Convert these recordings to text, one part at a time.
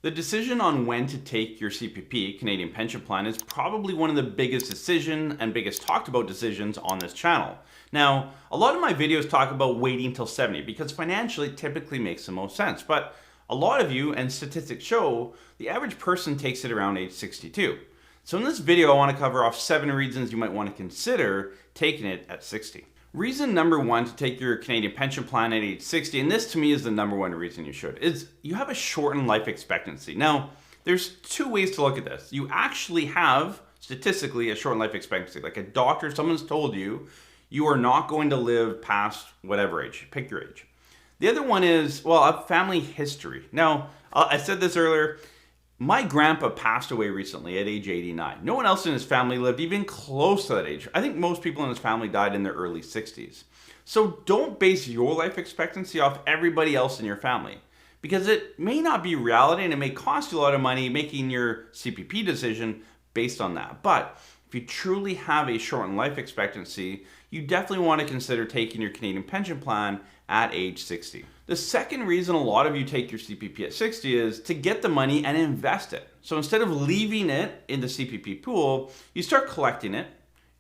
The decision on when to take your CPP, Canadian Pension Plan, is probably one of the biggest decision and biggest talked about decisions on this channel. Now, a lot of my videos talk about waiting till 70 because financially it typically makes the most sense. But a lot of you, and statistics show, the average person takes it around age 62. So in this video, I want to cover off 7 reasons you might want to consider taking it at 60. Reason number 1 to take your Canadian pension plan at age 60, and this to me is the number 1 reason you should, is you have a shortened life expectancy. Now, there's 2 ways to look at this. You actually have, statistically, a shortened life expectancy. Like a doctor, someone's told you, you are not going to live past whatever age. Pick your age. The other one is, well, a family history. Now, I said this earlier, my grandpa passed away recently at age 89. No one else in his family lived even close to that age. I think most people in his family died in their early 60s. So don't base your life expectancy off everybody else in your family, because it may not be reality and it may cost you a lot of money making your CPP decision based on that. But if you truly have a shortened life expectancy, you definitely want to consider taking your Canadian pension plan at age 60. The second reason a lot of you take your CPP at 60 is to get the money and invest it. So instead of leaving it in the CPP pool, you start collecting it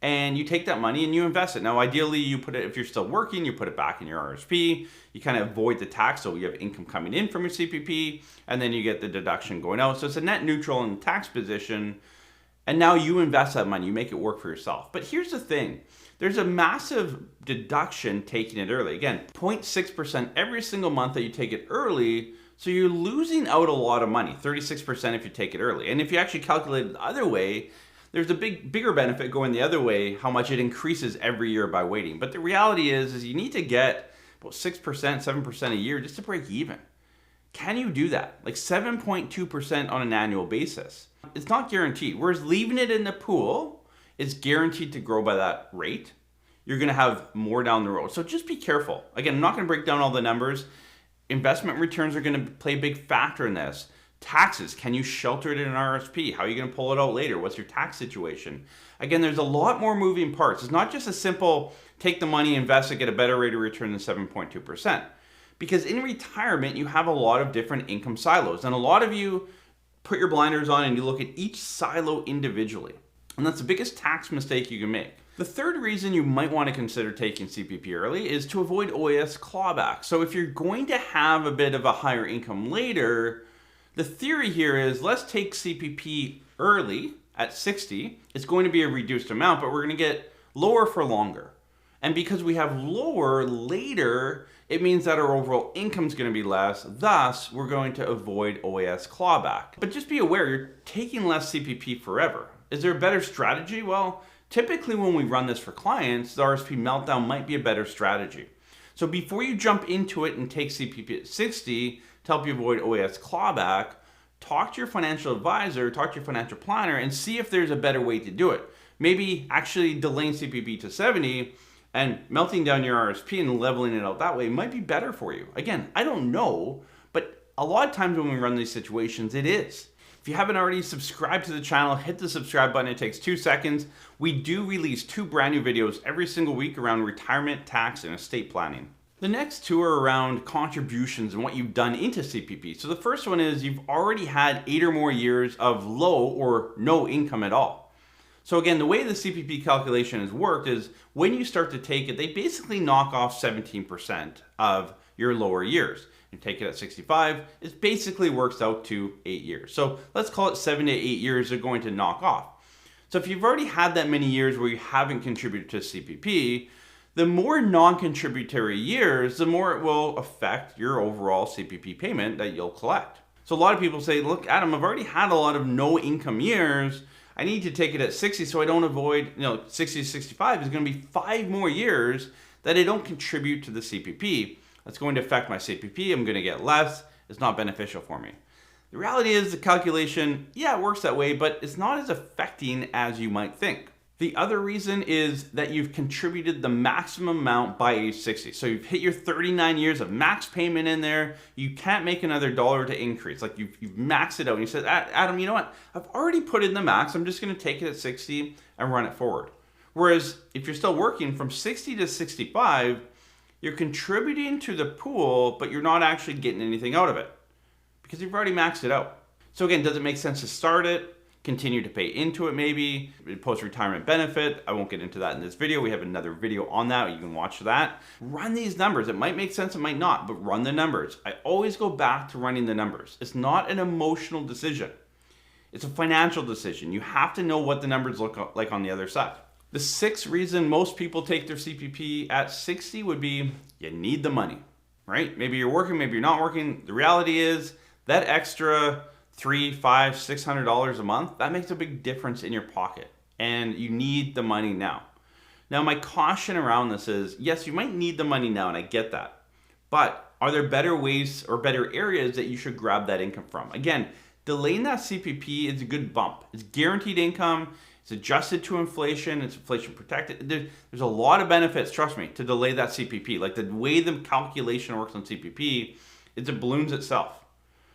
and you take that money and you invest it. Now, ideally, you put it, if you're still working, you put it back in your RSP. You kind of avoid the tax, so you have income coming in from your CPP, and then you get the deduction going out. So it's a net neutral in the tax position. And now you invest that money, you make it work for yourself. But here's the thing, there's a massive deduction taking it early. Again, 0.6% every single month that you take it early, so you're losing out a lot of money, 36% if you take it early. And if you actually calculate it the other way, there's a bigger benefit going the other way, how much it increases every year by waiting. But the reality is you need to get about 6%, 7% a year just to break even. Can you do that? Like 7.2% on an annual basis. It's not guaranteed. Whereas leaving it in the pool is guaranteed to grow by that rate. You're going to have more down the road. So just be careful. Again, I'm not going to break down all the numbers. Investment returns are going to play a big factor in this. Taxes, can you shelter it in an RSP? How are you going to pull it out later? What's your tax situation? Again, there's a lot more moving parts. It's not just a simple take the money, invest it, get a better rate of return than 7.2%. Because in retirement, you have a lot of different income silos. And a lot of you put your blinders on and you look at each silo individually. And that's the biggest tax mistake you can make. The third reason you might want to consider taking CPP early is to avoid OAS clawback. So if you're going to have a bit of a higher income later, the theory here is let's take CPP early at 60. It's going to be a reduced amount, but we're going to get lower for longer. And because we have lower later, it means that our overall income is going to be less. Thus, we're going to avoid OAS clawback. But just be aware, you're taking less CPP forever. Is there a better strategy? Well, typically when we run this for clients, the RSP meltdown might be a better strategy. So before you jump into it and take CPP at 60 to help you avoid OAS clawback, talk to your financial advisor, talk to your financial planner, and see if there's a better way to do it. Maybe actually delaying CPP to 70 and melting down your RSP and leveling it out that way might be better for you. Again, I don't know, but a lot of times when we run these situations, it is. If you haven't already subscribed to the channel, hit the subscribe button. It takes 2 seconds. We do release 2 brand new videos every single week around retirement, tax, and estate planning. The next 2 are around contributions and what you've done into CPP. So the first one is you've already had 8 or more years of low or no income at all. So again, the way the CPP calculation has worked is when you start to take it, they basically knock off 17% of your lower years. You take it at 65, it basically works out to 8 years. So let's call it 7 to 8 years they're going to knock off. So if you've already had that many years where you haven't contributed to CPP, the more non-contributory years, the more it will affect your overall CPP payment that you'll collect. So a lot of people say, look, Adam, I've already had a lot of no income years. I need to take it at 60 so I don't avoid, 60 to 65 is going to be 5 more years that I don't contribute to the CPP. That's going to affect my CPP. I'm going to get less. It's not beneficial for me. The reality is the calculation, yeah, it works that way, but it's not as affecting as you might think. The other reason is that you've contributed the maximum amount by age 60. So you've hit your 39 years of max payment in there. You can't make another dollar to increase. Like you've maxed it out. And you said, Adam, you know what? I've already put in the max. I'm just going to take it at 60 and run it forward. Whereas if you're still working from 60 to 65, you're contributing to the pool, but you're not actually getting anything out of it because you've already maxed it out. So again, does it make sense to start it, continue to pay into it maybe, post-retirement benefit? I won't get into that in this video. We have another video on that. You can watch that. Run these numbers. It might make sense, it might not, but run the numbers. I always go back to running the numbers. It's not an emotional decision. It's a financial decision. You have to know what the numbers look like on the other side. The sixth reason most people take their CPP at 60 would be you need the money, right? Maybe you're working, maybe you're not working. The reality is that extra $300, $500, $600 a month, that makes a big difference in your pocket, and you need the money now. Now, my caution around this is, yes, you might need the money now, and I get that, but are there better ways or better areas that you should grab that income from? Again, delaying that CPP is a good bump. It's guaranteed income, it's adjusted to inflation, it's inflation protected. There's a lot of benefits, trust me, to delay that CPP. Like the way the calculation works on CPP, it balloons itself.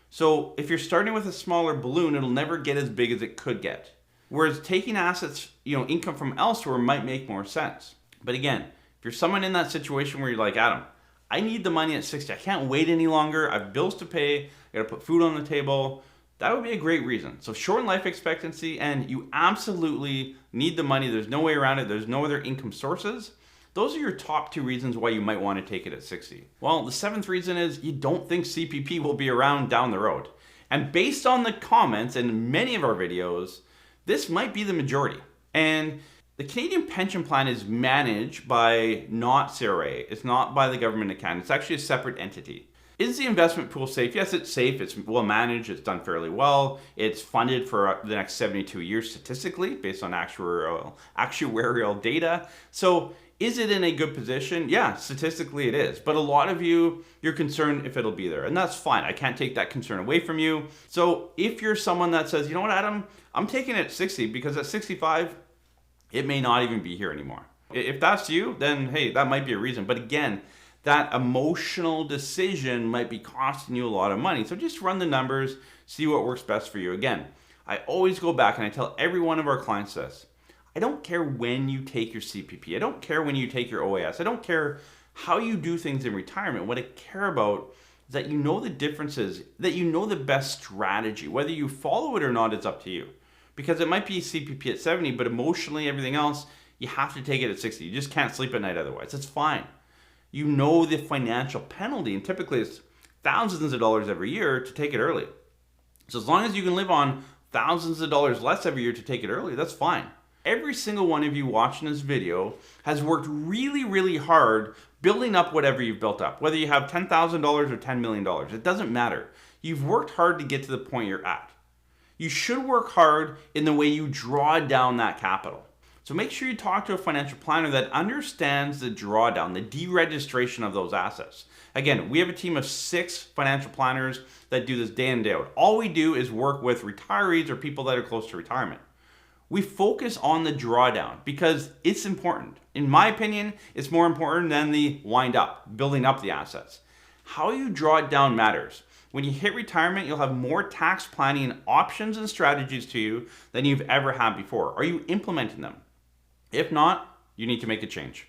So if you're starting with a smaller balloon, it'll never get as big as it could get. Whereas taking assets, income from elsewhere might make more sense. But again, if you're someone in that situation where you're like, Adam, I need the money at 60. I can't wait any longer. I have bills to pay. I got to put food on the table. That would be a great reason. So shorten life expectancy, and you absolutely need the money. There's no way around it. There's no other income sources. Those are your top two reasons why you might want to take it at 60. Well, the seventh reason is you don't think CPP will be around down the road. And based on the comments in many of our videos, this might be the majority. And the Canadian pension plan is managed by not CRA. It's not by the government of Canada. It's actually a separate entity. Is the investment pool safe? Yes, it's safe. It's well managed. It's done fairly well. It's funded for the next 72 years statistically based on actuarial data. So is it in a good position? Yeah, statistically it is. But a lot of you're concerned if it'll be there. And that's fine. I can't take that concern away from you. So if you're someone that says, you know what, Adam, I'm taking it at 60 because at 65, it may not even be here anymore. If that's you, then hey, that might be a reason. But again, that emotional decision might be costing you a lot of money. So just run the numbers, see what works best for you. Again, I always go back and I tell every one of our clients this. I don't care when you take your CPP. I don't care when you take your OAS. I don't care how you do things in retirement. What I care about is that you know the differences, that you know the best strategy. Whether you follow it or not, it's up to you. Because it might be CPP at 70, but emotionally, everything else, you have to take it at 60. You just can't sleep at night otherwise. It's fine. You know the financial penalty, and typically it's thousands of dollars every year to take it early. So as long as you can live on thousands of dollars less every year to take it early, that's fine. Every single one of you watching this video has worked really, really hard building up whatever you've built up. Whether you have $10,000 or $10 million, it doesn't matter. You've worked hard to get to the point you're at. You should work hard in the way you draw down that capital. So make sure you talk to a financial planner that understands the drawdown, the deregistration of those assets. Again, we have a team of 6 financial planners that do this day in, day out. All we do is work with retirees or people that are close to retirement. We focus on the drawdown because it's important. In my opinion, it's more important than the wind up, building up the assets. How you draw it down matters. When you hit retirement, you'll have more tax planning options and strategies to you than you've ever had before. Are you implementing them? If not, you need to make a change.